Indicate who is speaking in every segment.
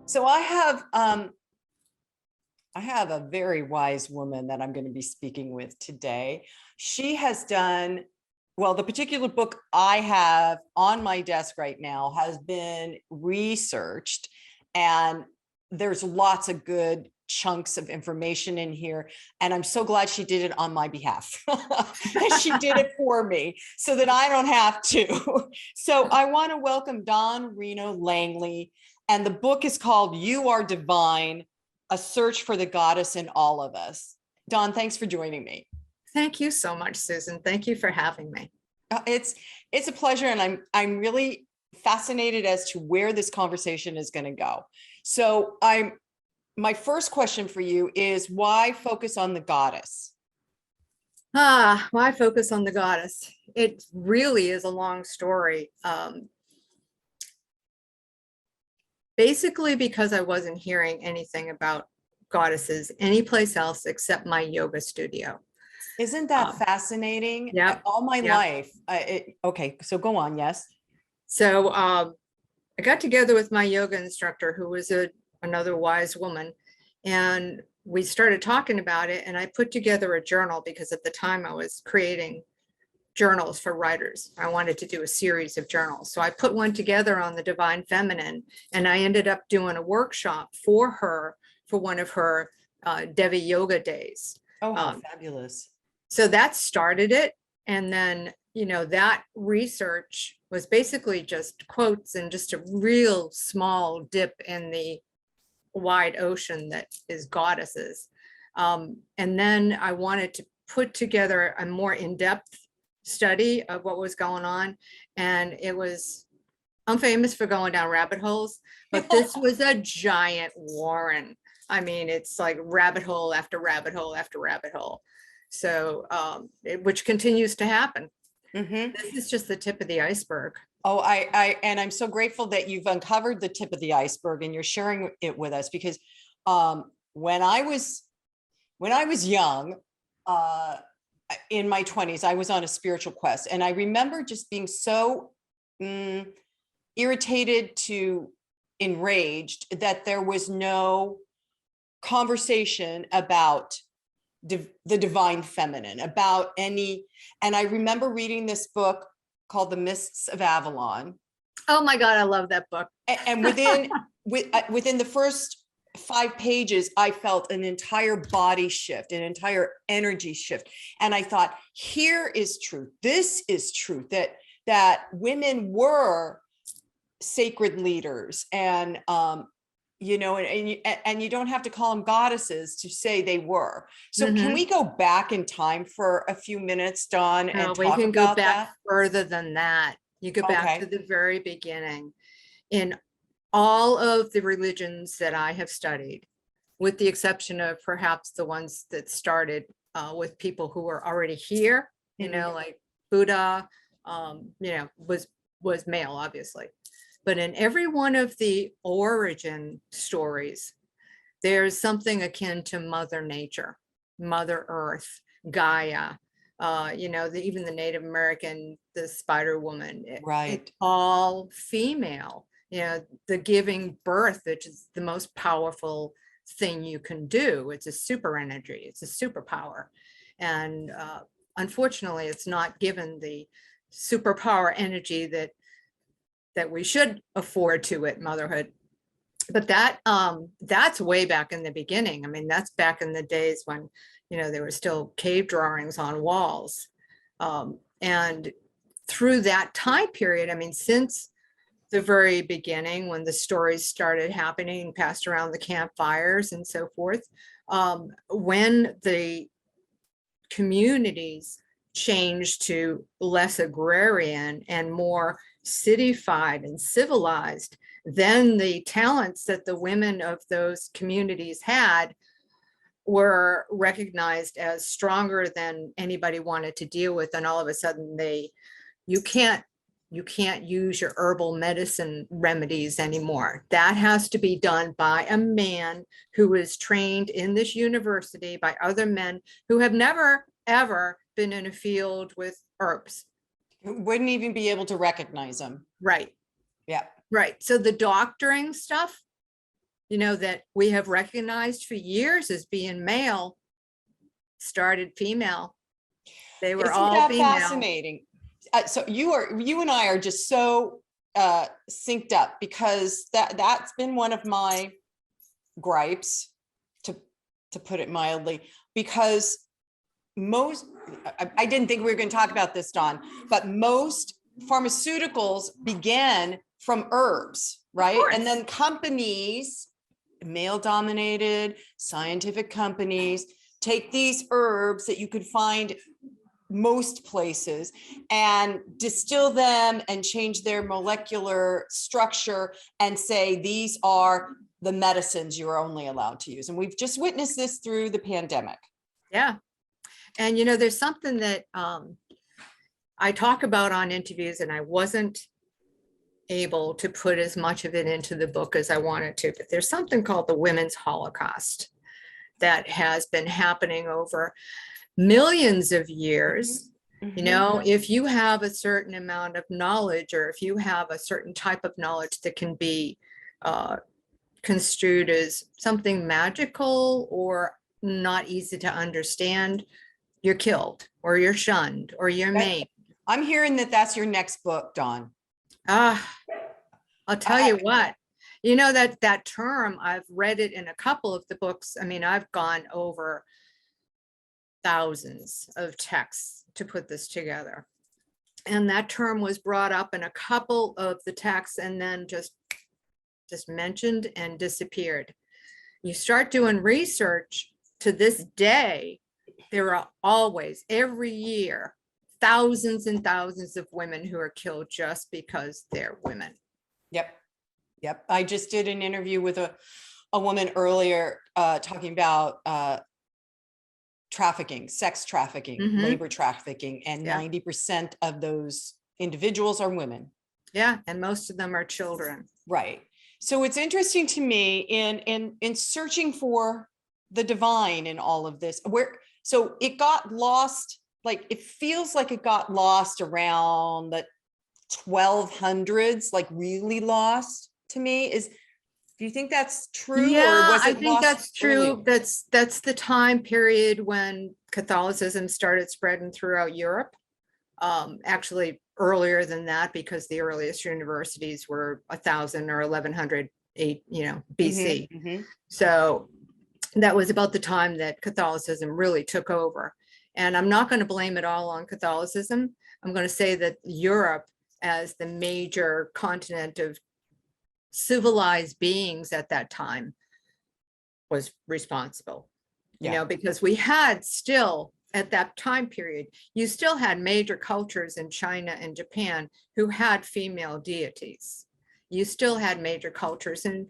Speaker 1: So I have a very wise woman that I'm going to be speaking with today. She has done, well, the particular book I have on my desk right now has been researched, and there's lots of good chunks of information in here. And I'm so glad she did it on my behalf. She did it for me so that I don't have to. So I want to welcome Dawn Reno Langley. And the book is called You Are Divine, A Search for the Goddess in All of Us. Dawn, thanks for joining me.
Speaker 2: Thank you so much, Susan. Thank you for having me.
Speaker 1: It's a pleasure, and I'm really fascinated as to where this conversation is going to go. So my first question for you is, why focus on the goddess?
Speaker 2: Why focus on the goddess? It really is a long story. Basically because I wasn't hearing anything about goddesses anyplace else except my yoga studio.
Speaker 1: Isn't that fascinating?
Speaker 2: Yeah.
Speaker 1: All my life. Okay, so go on. Yes.
Speaker 2: So I got together with my yoga instructor, who was another wise woman, and we started talking about it. And I put together a journal because at the time I was creating journals for writers. I wanted to do a series of journals. So I put one together on the divine feminine, and I ended up doing a workshop for her for one of her Devi yoga days.
Speaker 1: Oh, how fabulous.
Speaker 2: So that started it. And then, that research was basically just quotes and just a real small dip in the wide ocean that is goddesses. And then I wanted to put together a more in-depth study of what was going on. And I'm famous for going down rabbit holes, but this was a giant warren. I mean, it's like rabbit hole after rabbit hole after rabbit hole. So, which continues to happen. Mm-hmm. This is just the tip of the iceberg.
Speaker 1: Oh, and I'm so grateful that you've uncovered the tip of the iceberg and you're sharing it with us, because when I was young, in my 20s, I was on a spiritual quest, and I remember just being so irritated to enraged that there was no conversation about the divine feminine, about any. And I remember reading this book called The Mists of Avalon.
Speaker 2: Oh my God, I love that book.
Speaker 1: And within the first 5 pages, I felt an entire body shift, an entire energy shift. And I thought, here is truth. This is truth, that women were sacred leaders, and and you don't have to call them goddesses to say they were. So Can we go back in time for a few minutes, Dawn, and talk about that?
Speaker 2: We can go back further than that. You go back to the very beginning. In all of the religions that I have studied, with the exception of perhaps the ones that started with people who were already here, like Buddha, was male, obviously. But in every one of the origin stories, there's something akin to Mother Nature, Mother Earth, Gaia, even the Native American, the Spider Woman,
Speaker 1: right?
Speaker 2: It's all female. The giving birth, which is the most powerful thing you can do. It's a super energy. It's a superpower. And unfortunately, it's not given the superpower energy that we should afford to at motherhood. But that's way back in the beginning. I mean, that's back in the days when, there were still cave drawings on walls. And through that time period, I mean, since the very beginning, when the stories started happening, passed around the campfires and so forth, when the communities changed to less agrarian and more cityfied and civilized, then the talents that the women of those communities had were recognized as stronger than anybody wanted to deal with. And all of a sudden you can't use your herbal medicine remedies anymore. That has to be done by a man who is trained in this university by other men who have never, ever been in a field with herbs.
Speaker 1: Wouldn't even be able to recognize them.
Speaker 2: Right.
Speaker 1: Yeah.
Speaker 2: Right. So the doctoring stuff, that we have recognized for years as being male, started female. They were
Speaker 1: Isn't
Speaker 2: all
Speaker 1: that
Speaker 2: female.
Speaker 1: fascinating? So you and I are just so synced up, because that's been one of my gripes, to put it mildly, because I didn't think we were going to talk about this, Dawn, but most pharmaceuticals began from herbs, right? And then companies, male dominated scientific companies, take these herbs that you could find most places and distill them and change their molecular structure and say, these are the medicines you're only allowed to use. And we've just witnessed this through the pandemic.
Speaker 2: Yeah. And, there's something that I talk about on interviews, and I wasn't able to put as much of it into the book as I wanted to, but there's something called the Women's Holocaust that has been happening over millions of years. If you have a certain amount of knowledge, or if you have a certain type of knowledge that can be construed as something magical or not easy to understand, you're killed, or you're shunned, or you're maimed.
Speaker 1: I'm hearing that that's your next book, Dawn.
Speaker 2: I'll tell you what, that term, I've read it in a couple of the books. I mean, I've gone over thousands of texts to put this together. And that term was brought up in a couple of the texts and then just mentioned and disappeared. You start doing research to this day, there are always, every year, thousands and thousands of women who are killed just because they're women.
Speaker 1: Yep. I just did an interview with a woman earlier talking about trafficking, sex trafficking, labor trafficking, and 90% of those individuals are women.
Speaker 2: Yeah, and most of them are children.
Speaker 1: Right. So it's interesting to me in searching for the divine in all of this, so it got lost, like it feels like it got lost around the 1200s, like really lost to me. Do you think that's true?
Speaker 2: Yeah,
Speaker 1: or was it
Speaker 2: I think that's true.
Speaker 1: Early?
Speaker 2: That's the time period when Catholicism started spreading throughout Europe. Actually earlier than that, because the earliest universities were 1000 or 1100 BC. So that was about the time that Catholicism really took over. And I'm not going to blame it all on Catholicism. I'm going to say that Europe, as the major continent of civilized beings at that time, was responsible. Because we had still, at that time period, you still had major cultures in China and Japan who had female deities. You still had major cultures in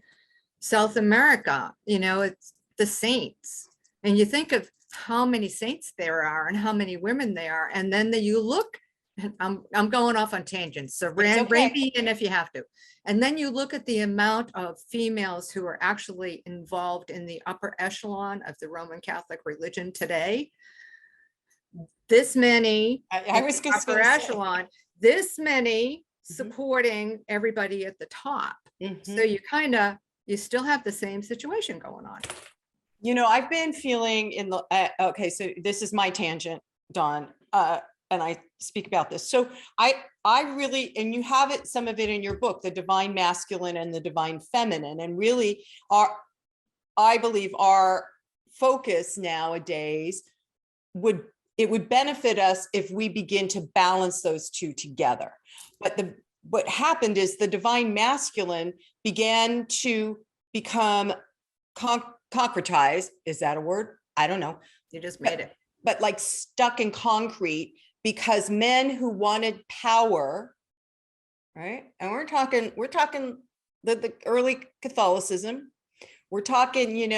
Speaker 2: South America, it's the saints. And you think of how many saints there are and how many women there are. And then you look, and I'm going off on tangents, so rein me in if you have to. And then you look at the amount of females who are actually involved in the upper echelon of the Roman Catholic religion today. This many,
Speaker 1: I was going
Speaker 2: upper echelon, this many supporting everybody at the top. So you still have the same situation going on.
Speaker 1: I've been feeling in the, okay, so this is my tangent, Dawn, and I speak about this. So I really, and you have it, some of it in your book, the divine masculine and the divine feminine, and really I believe our focus nowadays would benefit us if we begin to balance those two together. But what happened is the divine masculine began to become concretized. Is that a word? I don't know.
Speaker 2: You just made it.
Speaker 1: But like stuck in concrete, because men who wanted power, right? And we're talking the early Catholicism. We're talking,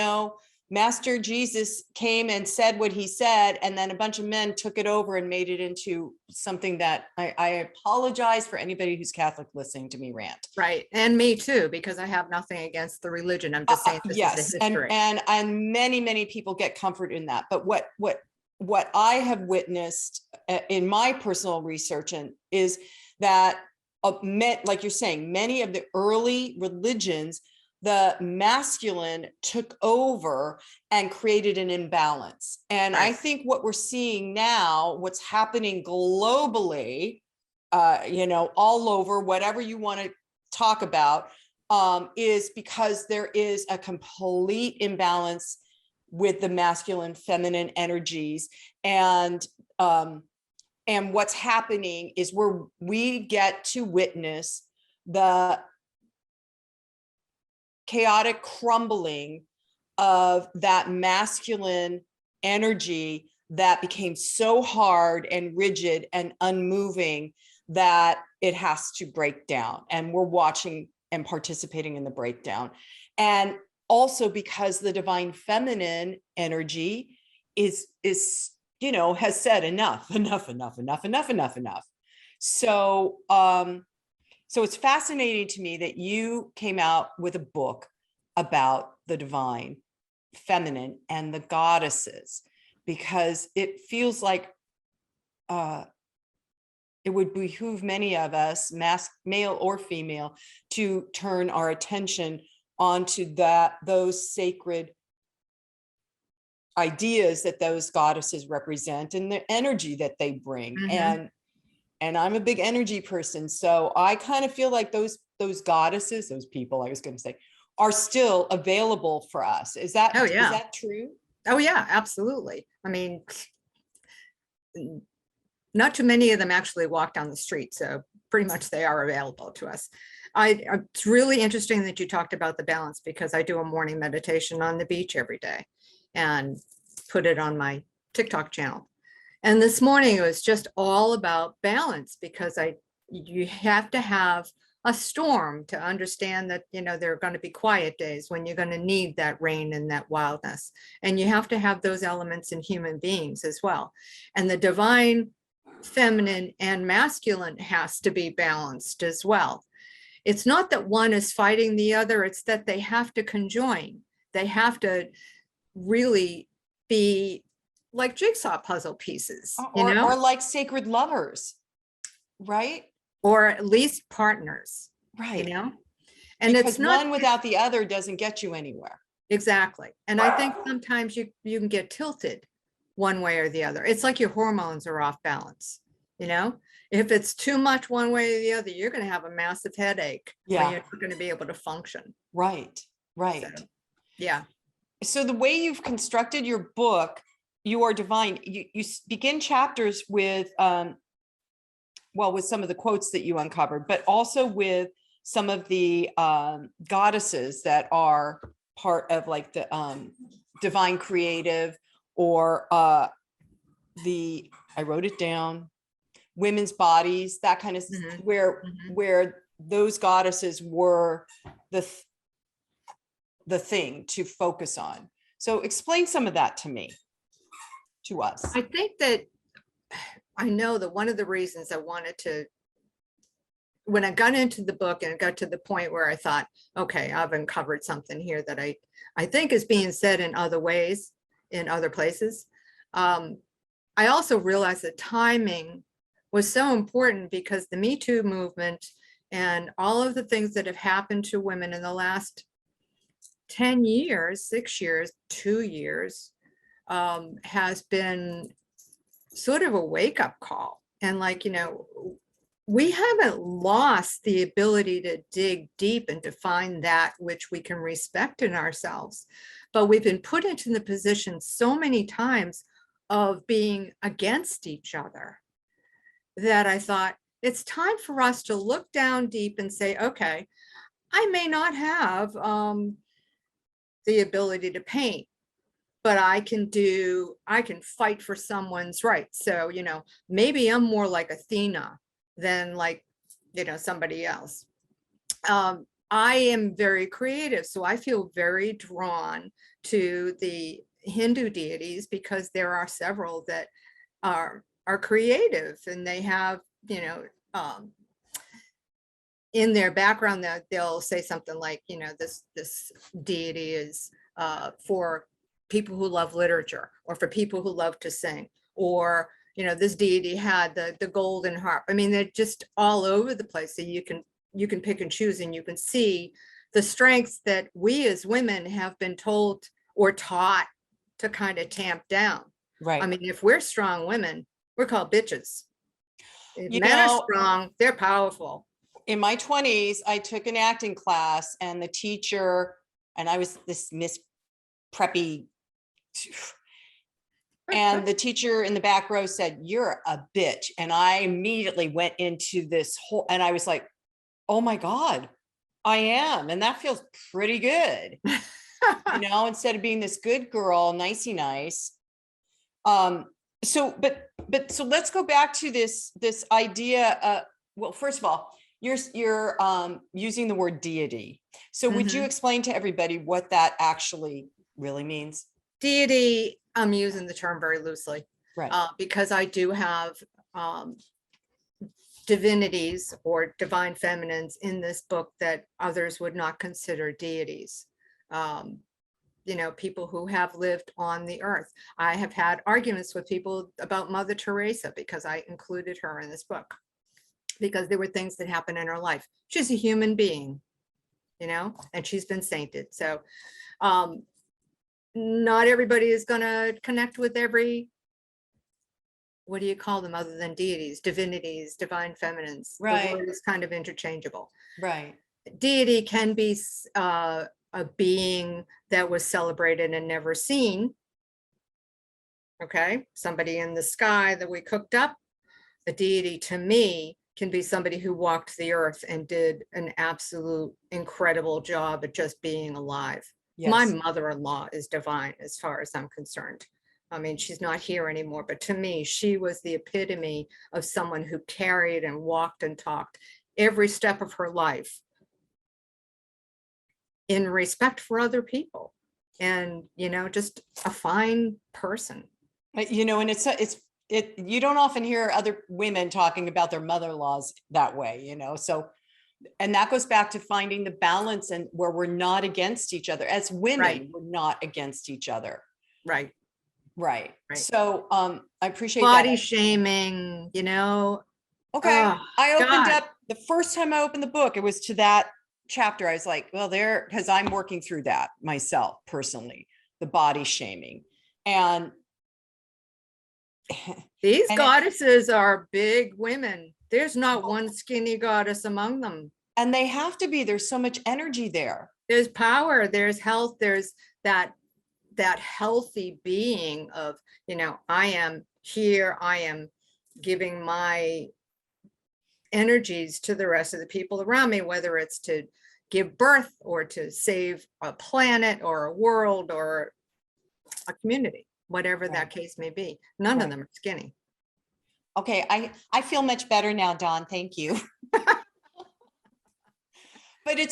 Speaker 1: Master Jesus came and said what he said, and then a bunch of men took it over and made it into something that I apologize for anybody who's Catholic listening to me rant.
Speaker 2: Right. And me too, because I have nothing against the religion. I'm just saying this is the history.
Speaker 1: And many people get comfort in that. But what I have witnessed in my personal research is that like you're saying, many of the early religions the masculine took over and created an imbalance. And I think what we're seeing now, what's happening globally, all over, whatever you want to talk about, is because there is a complete imbalance with the masculine, feminine energies. And what's happening is we get to witness the chaotic crumbling of that masculine energy that became so hard and rigid and unmoving that it has to break down. And we're watching and participating in the breakdown. And also because the divine feminine energy is has said enough. So it's fascinating to me that you came out with a book about the divine feminine and the goddesses, because it feels like it would behoove many of us, male or female, to turn our attention onto those sacred ideas that those goddesses represent and the energy that they bring. And I'm a big energy person. So I kind of feel like those goddesses, those people I was going to say, are still available for us. Is that
Speaker 2: Oh, yeah.
Speaker 1: Is that true?
Speaker 2: Oh, yeah, absolutely. I mean, not too many of them actually walk down the street. So pretty much they are available to us. It's really interesting that you talked about the balance, because I do a morning meditation on the beach every day and put it on my TikTok channel. And this morning it was just all about balance, because you have to have a storm to understand that, there are going to be quiet days when you're going to need that rain and that wildness. And you have to have those elements in human beings as well. And the divine feminine and masculine has to be balanced as well. It's not that one is fighting the other, it's that they have to conjoin. They have to really be like jigsaw puzzle pieces,
Speaker 1: or like sacred lovers, right?
Speaker 2: Or at least partners,
Speaker 1: right?
Speaker 2: And
Speaker 1: because
Speaker 2: it's not
Speaker 1: one without the other doesn't get you anywhere.
Speaker 2: Exactly. And I think sometimes you can get tilted one way or the other. It's like your hormones are off balance. If it's too much one way or the other, you're going to have a massive headache.
Speaker 1: Yeah.
Speaker 2: You're not going to be able to function.
Speaker 1: Right.
Speaker 2: So, yeah.
Speaker 1: So the way you've constructed your book, You Are Divine, you begin chapters with, with some of the quotes that you uncovered, but also with some of the goddesses that are part of like the divine creative, or I wrote it down, women's bodies, that kind of where those goddesses were the thing to focus on. So explain some of that to us.
Speaker 2: I think that I know that one of the reasons I wanted to, when I got into the book and it got to the point where I thought, okay, I've uncovered something here that I think is being said in other ways, in other places. I also realized that timing was so important, because the Me Too movement and all of the things that have happened to women in the last 10 years, 6 years, 2 years, has been sort of a wake-up call. And we haven't lost the ability to dig deep and to find that which we can respect in ourselves. But we've been put into the position so many times of being against each other that I thought it's time for us to look down deep and say, okay, I may not have the ability to paint, but I can fight for someone's rights. So, maybe I'm more like Athena than like, somebody else. I am very creative, so I feel very drawn to the Hindu deities, because there are several that are creative, and they have, in their background that they'll say something like, this deity is for people who love literature, or for people who love to sing, or this deity had the golden harp. I mean, they're just all over the place. So you can pick and choose, and you can see the strengths that we as women have been told or taught to kind of tamp down.
Speaker 1: Right.
Speaker 2: I mean, if we're strong women, we're called bitches. If
Speaker 1: You
Speaker 2: men are
Speaker 1: know,
Speaker 2: strong, they're powerful.
Speaker 1: in my 20s, I took an acting class, and the teacher, and I was this Miss Preppy, and the teacher in the back row said, "You're a bitch." And I immediately went into this whole, and I was like, oh my God, I am. And that feels pretty good. Instead of being this good girl, nicey nice. So let's go back to this idea. Well, first of all, you're using the word deity. So would you explain to everybody what that actually really means?
Speaker 2: Deity, I'm using the term very loosely,
Speaker 1: Right.
Speaker 2: because I do have divinities or divine feminines in this book that others would not consider deities. People who have lived on the earth. I have had arguments with people about Mother Teresa because I included her in this book, because there were things that happened in her life. She's a human being, and she's been sainted. So not everybody is going to connect with every, what do you call them other than deities, divinities, divine feminines.
Speaker 1: Right.
Speaker 2: The word is kind of interchangeable.
Speaker 1: Right.
Speaker 2: Deity can be a being that was celebrated and never seen. Okay, somebody in the sky that we cooked up. A deity to me can be somebody who walked the earth and did an absolute incredible job at just being alive.
Speaker 1: Yes.
Speaker 2: My mother-in-law is divine as far as I'm concerned. I mean, she's not here anymore, but to me, she was the epitome of someone who carried and walked and talked every step of her life in respect for other people, and just a fine person.
Speaker 1: And you don't often hear other women talking about their mother-in-laws that way, so, and that goes back to finding the balance, and where we're not against each other as women. Right. We're not against each other.
Speaker 2: Right.
Speaker 1: So I appreciate
Speaker 2: body
Speaker 1: that.
Speaker 2: shaming,
Speaker 1: Okay.
Speaker 2: Oh,
Speaker 1: I opened
Speaker 2: God.
Speaker 1: up the first time I opened the book, it was to that chapter. I was like, well, because I'm working through that myself personally, the body shaming. And
Speaker 2: these goddesses are big women. There's not one skinny goddess among them.
Speaker 1: And they have to be. There's so much energy there.
Speaker 2: There's power, there's health, there's that healthy being of, I am here, I am giving my energies to the rest of the people around me, whether it's to give birth or to save a planet or a world or a community, whatever that case may be. None of them are skinny.
Speaker 1: Okay, I feel much better now, Dawn. Thank you. But it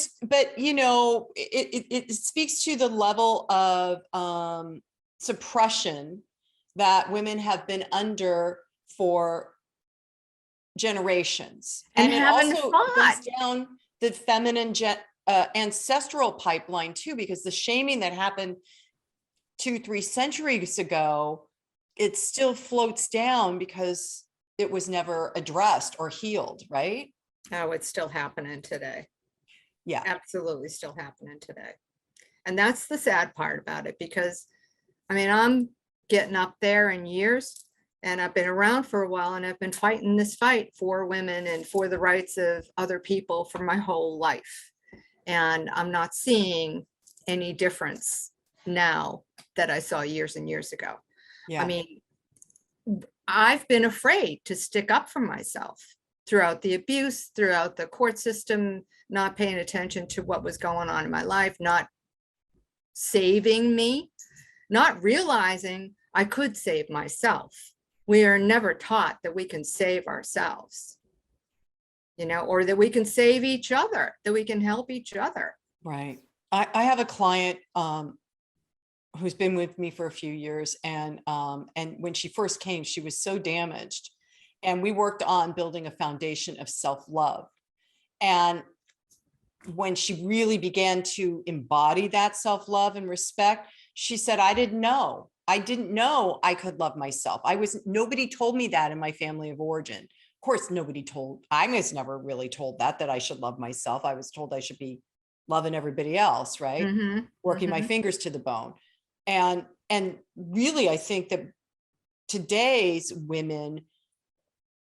Speaker 1: speaks to the level of suppression that women have been under for generations. And it also goes down the feminine ancestral pipeline too, because the shaming that happened 2-3 centuries ago, it still floats down because it was never addressed or healed, right?
Speaker 2: Oh, it's still happening today.
Speaker 1: Yeah,
Speaker 2: absolutely still happening today. And that's the sad part about it, because I'm getting up there in years, and I've been around for a while, and I've been fighting this fight for women and for the rights of other people for my whole life. And I'm not seeing any difference now that I saw years and years ago. Yeah. I've been afraid to stick up for myself throughout the abuse, throughout the court system, not paying attention to what was going on in my life, not saving me, not realizing I could save myself. We are never taught that we can save ourselves, or that we can save each other, that we can help each other.
Speaker 1: Right. I have a client who's been with me for a few years, and when she first came, she was so damaged, and we worked on building a foundation of self-love. And when she really began to embody that self-love and respect, she said, I didn't know I could love myself. Nobody told me that in my family of origin. Of course, I was never really told that I should love myself. I was told I should be loving everybody else, right?
Speaker 2: Mhm,
Speaker 1: Working my
Speaker 2: mhm.
Speaker 1: fingers to the bone. And really, I think that today's women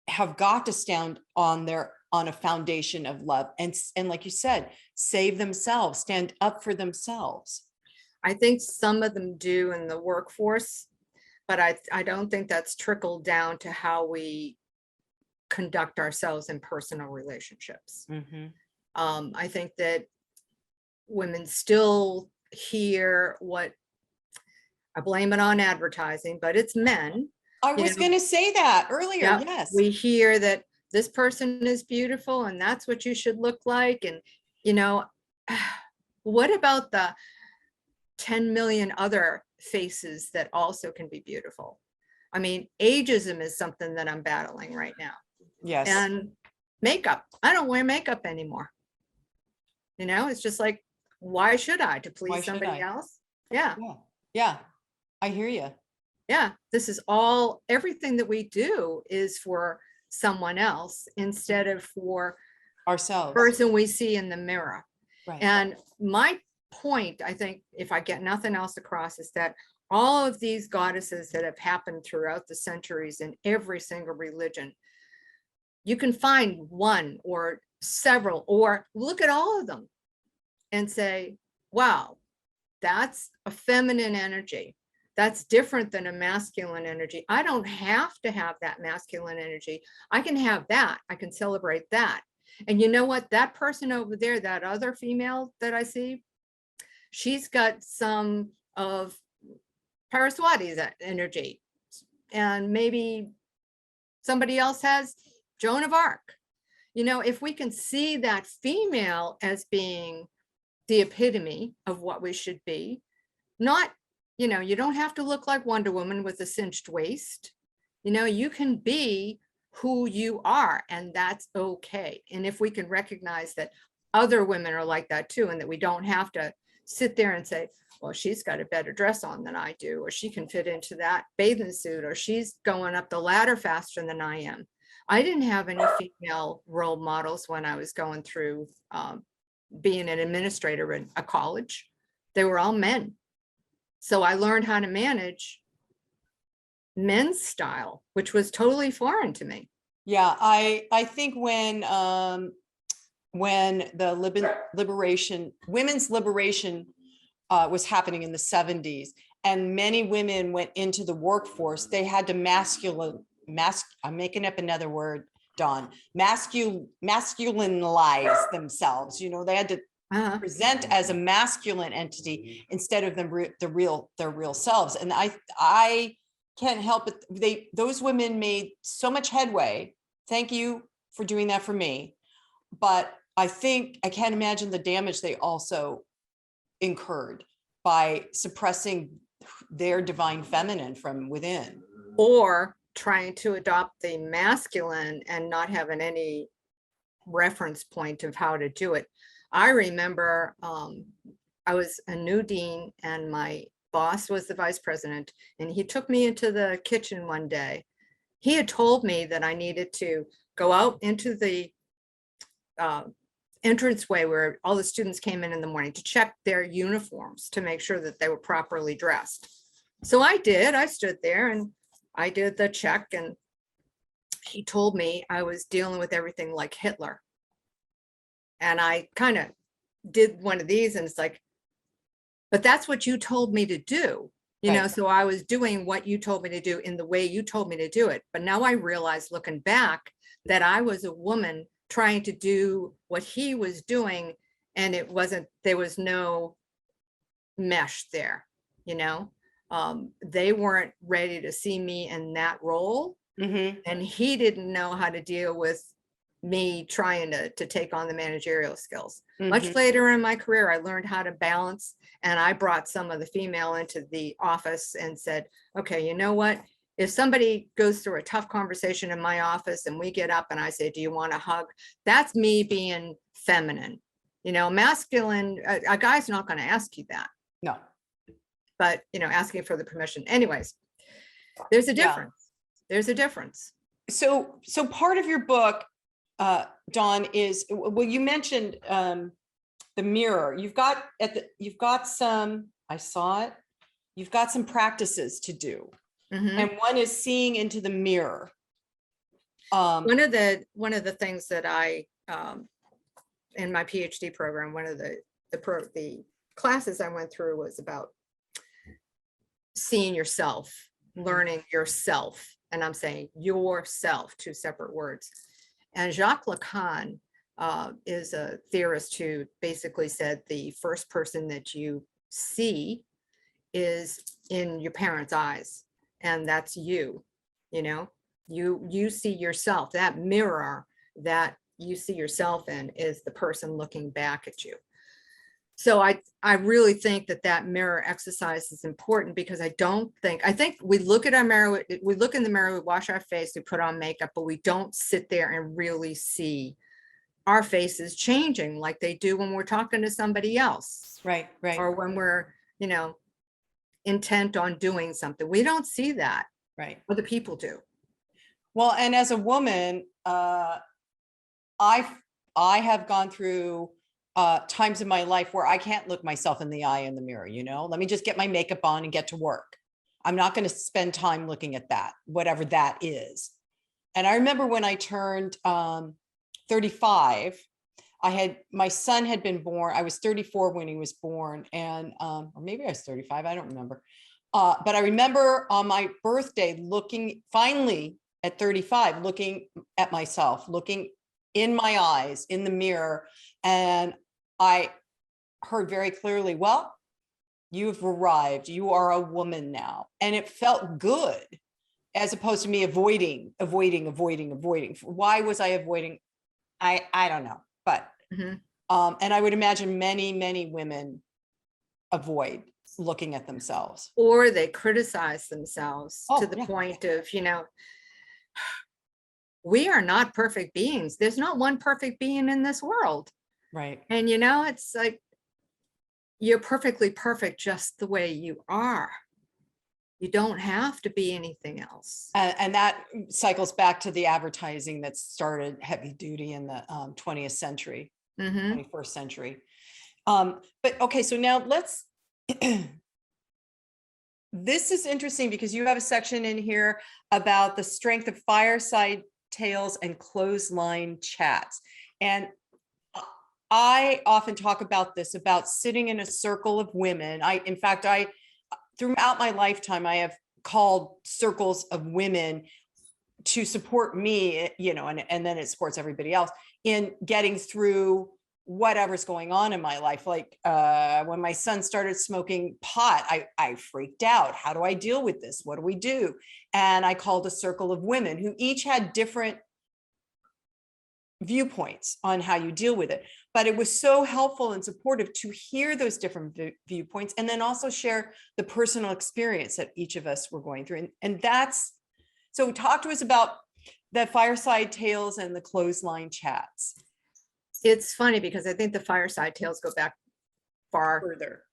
Speaker 1: have got to stand on a foundation of love, and like you said, save themselves, stand up for themselves.
Speaker 2: I think some of them do in the workforce, but I don't think that's trickled down to how we conduct ourselves in personal relationships.
Speaker 1: Mhm.
Speaker 2: I think that women still hear what, I blame it on advertising, but it's men,
Speaker 1: I
Speaker 2: you
Speaker 1: was
Speaker 2: know,
Speaker 1: going to say that earlier.
Speaker 2: yeah,
Speaker 1: Yes.
Speaker 2: we hear that this person is beautiful and that's what you should look like. And, you know, what about the 10 million other faces that also can be beautiful? I mean, ageism is something that I'm battling right now.
Speaker 1: Yes.
Speaker 2: And makeup, I don't wear makeup anymore. It's just like, why should I? To
Speaker 1: Why
Speaker 2: please
Speaker 1: should
Speaker 2: somebody
Speaker 1: I?
Speaker 2: else? Yeah.
Speaker 1: Yeah. Yeah. I hear you.
Speaker 2: Yeah. This is all, everything that we do is for someone else instead of for the
Speaker 1: Ourselves.
Speaker 2: person we see in the mirror.
Speaker 1: Right.
Speaker 2: And my point, I think, if I get nothing else across, is that all of these goddesses that have happened throughout the centuries in every single religion, you can find one or several, or look at all of them and say, wow, that's a feminine energy. That's different than a masculine energy. I don't have to have that masculine energy. I can have that. I can celebrate that. And you know what? That person over there, that other female that I see, she's got some of Paraswati's energy. And maybe somebody else has Joan of Arc. If we can see that female as being the epitome of what we should be, not, you don't have to look like Wonder Woman with a cinched waist. You can be who you are, and that's okay. And if we can recognize that other women are like that too, and that we don't have to sit there and say, well, she's got a better dress on than I do, or she can fit into that bathing suit, or she's going up the ladder faster than I am. I didn't have any female role models when I was going through being an administrator in a college. They were all men. So I learned how to manage men's style, which was totally foreign to me.
Speaker 1: Yeah. I think when the women's liberation was happening in the 70s, and many women went into the workforce, they had to I'm making up another word, Dawn, masculinize themselves. They had to present as a masculine entity instead of their real selves. And I can't help it. Those women made so much headway. Thank you for doing that for me. But I can't imagine the damage they also incurred by suppressing their divine feminine from within.
Speaker 2: Or trying to adopt the masculine and not having any reference point of how to do it. I remember I was a new dean and my boss was the vice president, and he took me into the kitchen one day. He had told me that I needed to go out into the entranceway where all the students came in the morning to check their uniforms to make sure that they were properly dressed. So I did. I stood there and I did the check, and he told me I was dealing with everything like Hitler. And I kind of did one of these, and it's like, but that's what you told me to do.
Speaker 1: Right.
Speaker 2: So I was doing what you told me to do in the way you told me to do it. But now I realize, looking back, that I was a woman trying to do what he was doing, and there was no mesh there. They weren't ready to see me in that role.
Speaker 1: Mm-hmm.
Speaker 2: And he didn't know how to deal with me trying to take on the managerial skills. Mm-hmm. Much later in my career, I learned how to balance, and I brought some of the female into the office and said, okay, you know what? If somebody goes through a tough conversation in my office and we get up and I say, do you want a hug? That's me being feminine. Masculine, a guy's not going to ask you that.
Speaker 1: No.
Speaker 2: But, asking for the permission. Anyways, there's a difference. Yeah. There's a difference.
Speaker 1: So part of your book, Dawn, is, well, you mentioned the mirror, you've got some, I saw it, you've got some practices to do.
Speaker 2: Mhm.
Speaker 1: And one is seeing into the mirror.
Speaker 2: One of the things that I in my PhD program, one of the classes I went through was about seeing yourself, learning yourself. And I'm saying yourself, two separate words. And Jacques Lacan is a theorist who basically said the first person that you see is in your parents' eyes, and that's you. You see yourself. That mirror that you see yourself in is the person looking back at you. So I really think that mirror exercise is important, because I think we look at our mirror, we look in the mirror, we wash our face, we put on makeup, but we don't sit there and really see our faces changing like they do when we're talking to somebody else.
Speaker 1: Right.
Speaker 2: Or when we're, intent on doing something. We don't see that.
Speaker 1: Right.
Speaker 2: Other people do.
Speaker 1: Well, and as a woman, I have gone through times in my life where I can't look myself in the eye in the mirror, let me just get my makeup on and get to work. I'm not going to spend time looking at that, whatever that is. And I remember when I turned 35, my son had been born. I was 34 when he was born, and or maybe I was 35, I don't remember. But I remember on my birthday finally at 35, looking at myself, looking in my eyes, in the mirror. And I heard very clearly, well, you've arrived. You are a woman now. And it felt good, as opposed to me avoiding. Why was I avoiding? I don't know. But, and I would imagine many women avoid looking at themselves.
Speaker 2: Or they criticize themselves to the
Speaker 1: yeah.
Speaker 2: point of, we are not perfect beings. There's not one perfect being in this world.
Speaker 1: Right.
Speaker 2: And, it's like, you're perfectly perfect just the way you are. You don't have to be anything else.
Speaker 1: And that cycles back to the advertising that started heavy duty in the 20th century, 21st century. But okay, so now let's, this is interesting because you have a section in here about the strength of fireside tales and clothesline chats. And I often talk about this, about sitting in a circle of women. In fact, throughout my lifetime, I have called circles of women to support me, and then it supports everybody else in getting through whatever's going on in my life. Like when my son started smoking pot, I freaked out. How do I deal with this? What do we do? And I called a circle of women who each had different viewpoints on how you deal with it. But it was so helpful and supportive to hear those different viewpoints, and then also share the personal experience that each of us were going through. And so talk to us about the fireside tales and the clothesline chats.
Speaker 2: It's funny because I think the fireside tales go back further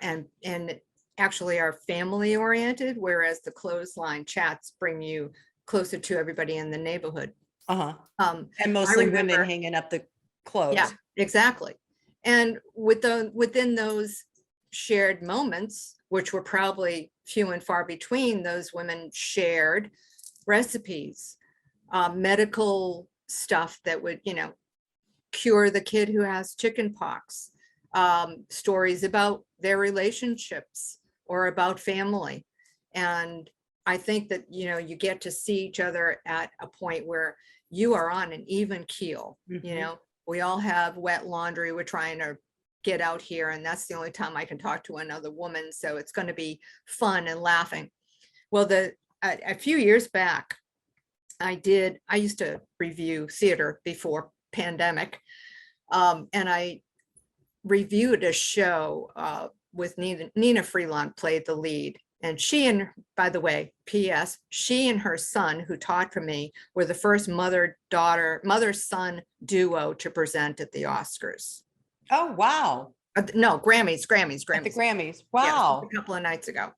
Speaker 2: and actually are family oriented, whereas the clothesline chats bring you closer to everybody in the neighborhood.
Speaker 1: And mostly women hanging up the clothes.
Speaker 2: Yeah, exactly. And within those shared moments, which were probably few and far between, those women shared recipes, medical stuff that would, cure the kid who has chicken pox, stories about their relationships or about family. And I think that, you get to see each other at a point where you are on an even keel. We all have wet laundry we're trying to get out here, and that's the only time I can talk to another woman. So it's going to be fun and laughing. Well, a few years back, I used to review theater before pandemic. And I reviewed a show with Nina Freelon played the lead. And by the way, P.S., she and her son, who taught for me, were the first mother-son duo to present at the Oscars.
Speaker 1: Oh, wow.
Speaker 2: No, Grammys.
Speaker 1: At the Grammys. Wow.
Speaker 2: Yeah, a couple of nights ago.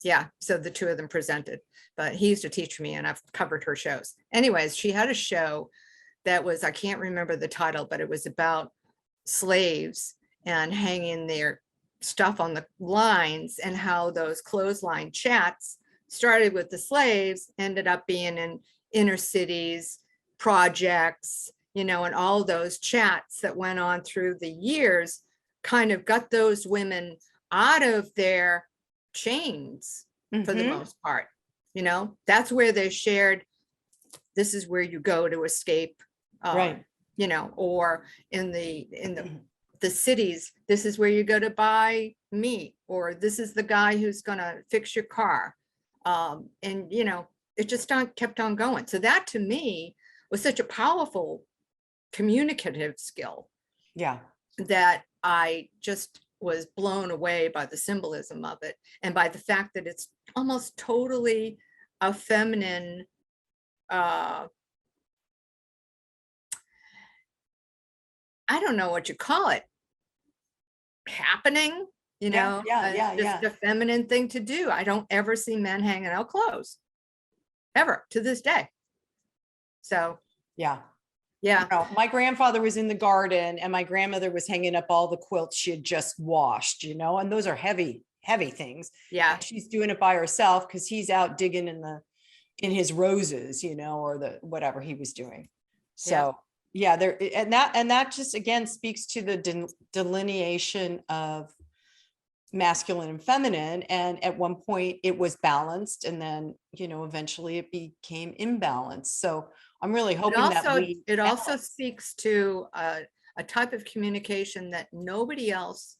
Speaker 2: Yeah, so the two of them presented. But he used to teach me, and I've covered her shows. Anyways, she had a show that was, I can't remember the title, but it was about slaves and hanging their stuff on the lines, and how those clothesline chats started with the slaves, ended up being in inner cities, projects, and all those chats that went on through the years kind of got those women out of their chains for the most part. That's where they shared, this is where you go to escape,
Speaker 1: Right.
Speaker 2: or in the cities, this is where you go to buy meat, or this is the guy who's going to fix your car. And it just kept on going. So that to me was such a powerful communicative skill.
Speaker 1: Yeah.
Speaker 2: That I just was blown away by the symbolism of it, and by the fact that it's almost totally a feminine, I don't know what you call it, happening,
Speaker 1: Yeah.
Speaker 2: just a feminine thing to do. I don't ever see men hanging out clothes, ever, to this day. So
Speaker 1: Yeah.
Speaker 2: yeah.
Speaker 1: My grandfather was in the garden, and my grandmother was hanging up all the quilts she had just washed, and those are heavy, heavy things.
Speaker 2: Yeah.
Speaker 1: And she's doing it by herself because he's out digging in his roses, or the whatever he was doing. So yeah, there, and that just again speaks to the delineation of masculine and feminine. And at one point it was balanced, and then eventually it became imbalanced. So I'm really hoping
Speaker 2: it also speaks to a type of communication that nobody else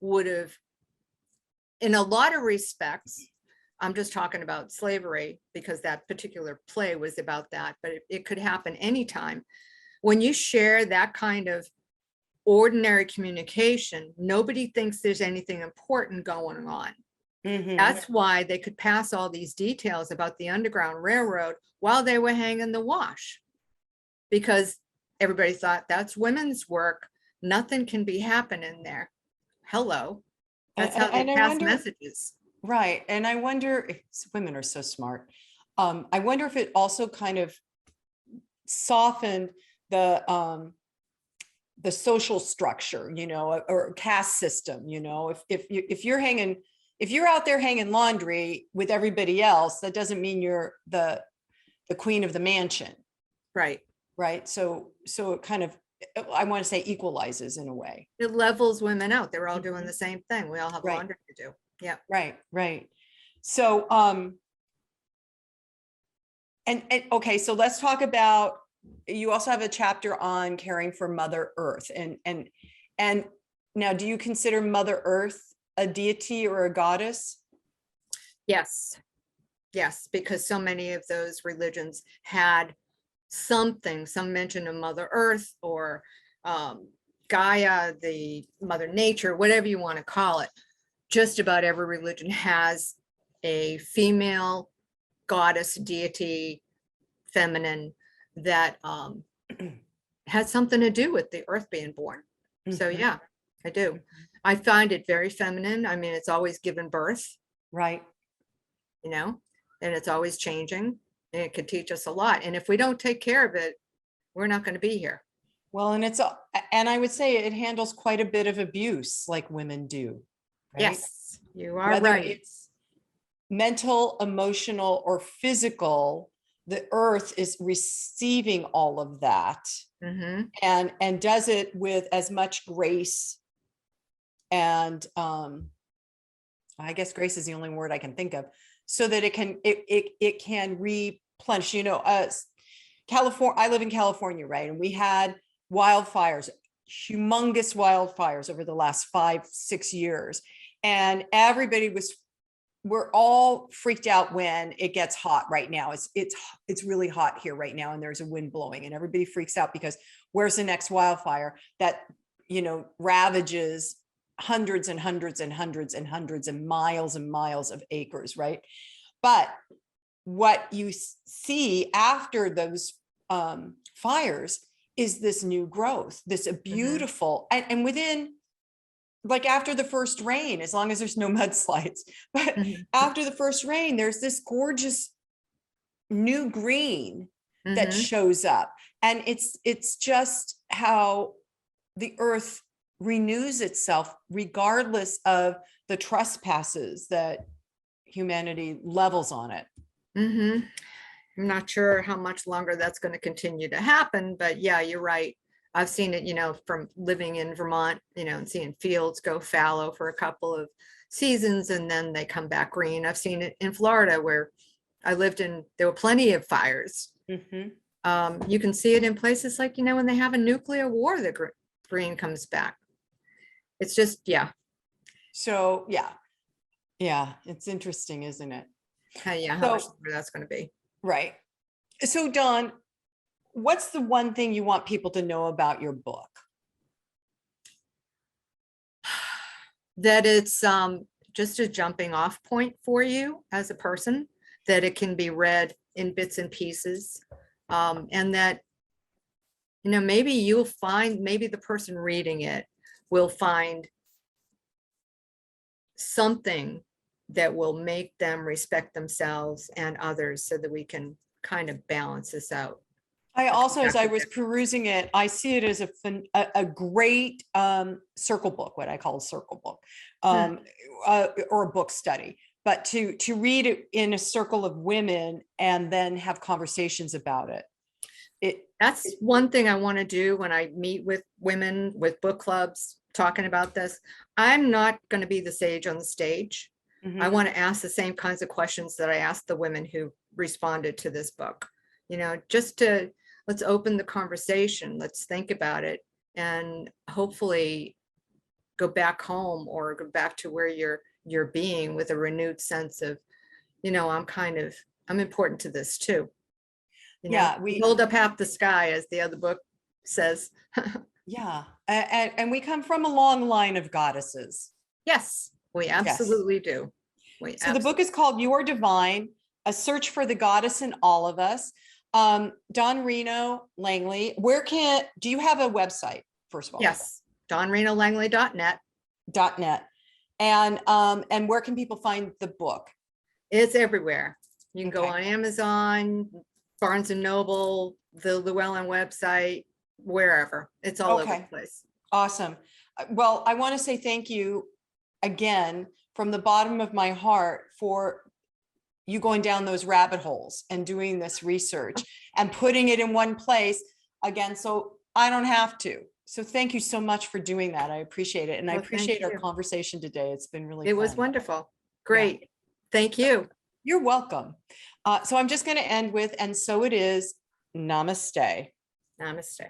Speaker 2: would have, in a lot of respects. I'm just talking about slavery because that particular play was about that, but it could happen anytime. When you share that kind of ordinary communication, nobody thinks there's anything important going on. That's why they could pass all these details about the Underground Railroad while they were hanging the wash, because everybody thought that's women's work. Nothing can be happening there. Hello. That's how they pass messages.
Speaker 1: Right. And I wonder if women are so smart. I wonder if it also kind of softened the social structure, or caste system, if you're out there hanging laundry with everybody else, that doesn't mean you're the queen of the mansion.
Speaker 2: Right.
Speaker 1: Right. So it kind of, I want to say, equalizes in a way.
Speaker 2: It levels women out. They're all doing the same thing. We all have laundry to do. Yeah.
Speaker 1: Right. Right. So, and okay, so let's talk about, you also have a chapter on caring for Mother Earth, and now, do you consider Mother Earth a deity or a goddess?
Speaker 2: Yes. Yes, because so many of those religions had some mention of Mother Earth, or Gaia, the Mother Nature, whatever you want to call it. Just about every religion has a female goddess, deity, feminine, that had something to do with the earth being born. So yeah, I do. I find it very feminine. I mean, it's always given birth.
Speaker 1: Right.
Speaker 2: And it's always changing, and it could teach us a lot. And if we don't take care of it, we're not going to be here.
Speaker 1: Well, and I would say it handles quite a bit of abuse, like women do. Right?
Speaker 2: Yes, you are
Speaker 1: Whether
Speaker 2: right.
Speaker 1: It's mental, emotional, or physical, the earth is receiving all of that, and does it with as much grace. And I guess grace is the only word I can think of, so that it can replenish. California, I live in California, right? And we had wildfires, humongous wildfires over the last 5-6 years. And we're all freaked out when it gets hot right now. It's really hot here right now, and there's a wind blowing, and everybody freaks out because where's the next wildfire that, ravages hundreds and hundreds and hundreds and hundreds and miles of acres, right? But what you see after those fires is this new growth, this beautiful, and within, like, after the first rain, as long as there's no mudslides, but after the first rain, there's this gorgeous new green that shows up. And it's just how the earth renews itself regardless of the trespasses that humanity levels on it.
Speaker 2: I'm not sure how much longer that's going to continue to happen, but yeah, you're right. I've seen it, from living in Vermont, and seeing fields go fallow for a couple of seasons and then they come back green. I've seen it in Florida where I lived in, there were plenty of fires. You can see it in places like, when they have a nuclear war, the green comes back. It's just, yeah.
Speaker 1: So yeah, it's interesting, isn't it?
Speaker 2: Yeah, how
Speaker 1: So-
Speaker 2: much longer that's going to be.
Speaker 1: Right. So Dawn, what's the one thing you want people to know about your book?
Speaker 2: That it's just a jumping off point for you as a person, that it can be read in bits and pieces, and that, maybe you'll find, maybe the person reading it will find something that will make them respect themselves and others, so that we can kind of balance this out.
Speaker 1: I also, as I was perusing it, I see it as a great circle book, what I call a circle book, or a book study. But to read it in a circle of women and then have conversations about it.
Speaker 2: That's one thing I want to do when I meet with women with book clubs talking about this. I'm not going to be the sage on the stage. I want to ask the same kinds of questions that I asked the women who responded to this book, just to, let's open the conversation. Let's think about it and hopefully go back home or go back to where you're being with a renewed sense of, I'm important to this too.
Speaker 1: Yeah,
Speaker 2: we hold up half the sky, as the other book says.
Speaker 1: Yeah. And we come from a long line of goddesses.
Speaker 2: Yes, we absolutely do.
Speaker 1: So the book is called You Are Divine, A Search for the Goddess in All of Us. Dawn Reno Langley, do you have a website, first of all?
Speaker 2: Yes, dawnrenolangley.net.
Speaker 1: .net. And where can people find the book?
Speaker 2: It's everywhere. You can go on Amazon, Barnes and Noble, the Llewellyn website, wherever. It's all over the place.
Speaker 1: Awesome. Well, I want to say thank you again from the bottom of my heart for you going down those rabbit holes and doing this research and putting it in one place again, so I don't have to. So thank you so much for doing that. I appreciate it. And I appreciate our conversation today. It's been really fun.
Speaker 2: It was wonderful. Great. Yeah. Thank you.
Speaker 1: You're welcome. So I'm just going to end with, and so it is, namaste.
Speaker 2: Namaste.